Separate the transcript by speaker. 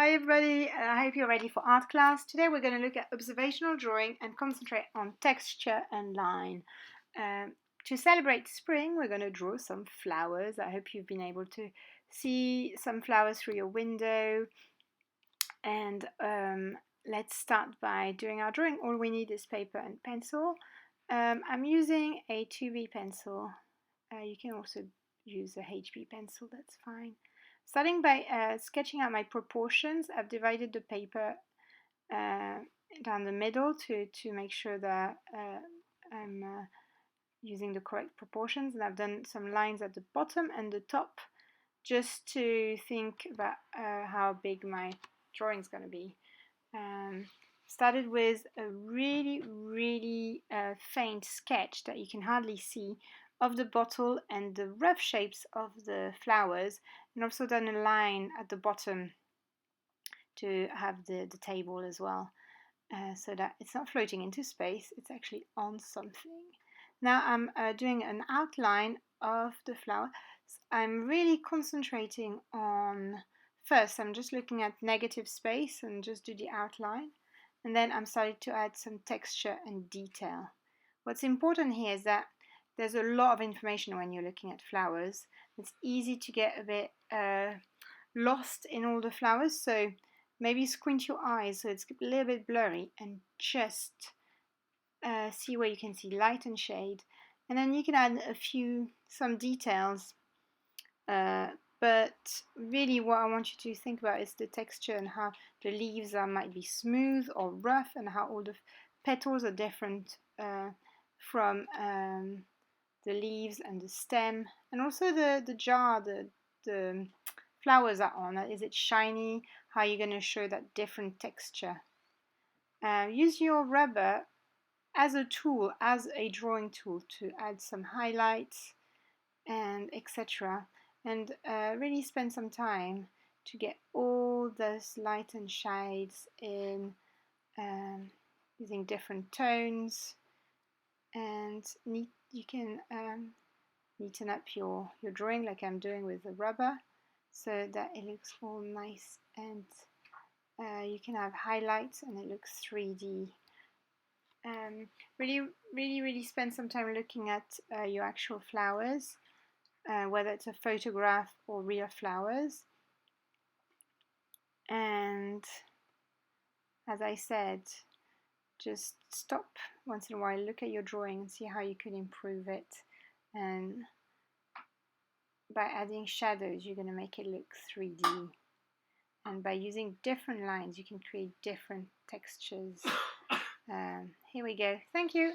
Speaker 1: Hi everybody, I hope you're ready for art class. Today we're going to look at observational drawing and concentrate on texture and line. To celebrate spring, we're going to draw some flowers. I hope you've been able to see some flowers through your window. And let's start by doing our drawing. All we need is paper and pencil. I'm using a 2B pencil. You can also use a HB pencil, that's fine. Starting by sketching out my proportions, I've divided the paper down the middle to make sure that I'm using the correct proportions, and I've done some lines at the bottom and the top just to think about how big my drawing is going to be. Started with a really faint sketch that you can hardly see of the bottle and the rough shapes of the flowers, and also done a line at the bottom to have the table as well, so that it's not floating into space, it's actually on something. Now I'm doing an outline of the flower. I'm really concentrating on, first I'm just looking at negative space and just do the outline, and then I'm starting to add some texture and detail. What's important here is that there's a lot of information when you're looking at flowers. It's easy to get a bit lost in all the flowers, so maybe squint your eyes so it's a little bit blurry and just see where you can see light and shade, and then you can add some details, but really what I want you to think about is the texture and how the leaves might be smooth or rough, and how all the petals are different from the leaves and the stem, and also the jar the flowers are on. Is it shiny? How are you going to show that different texture? Use your rubber as a tool, as a drawing tool, to add some highlights and etc. And really spend some time to get all those light and shades in, using different tones, and you can neaten up your drawing like I'm doing with the rubber, so that it looks all nice, and you can have highlights and it looks 3D. Really spend some time looking at your actual flowers, whether it's a photograph or real flowers. And as I said, just stop once in a while, look at your drawing and see how you could improve it. And by adding shadows, you're going to make it look 3D. And by using different lines, you can create different textures. Here we go. Thank you.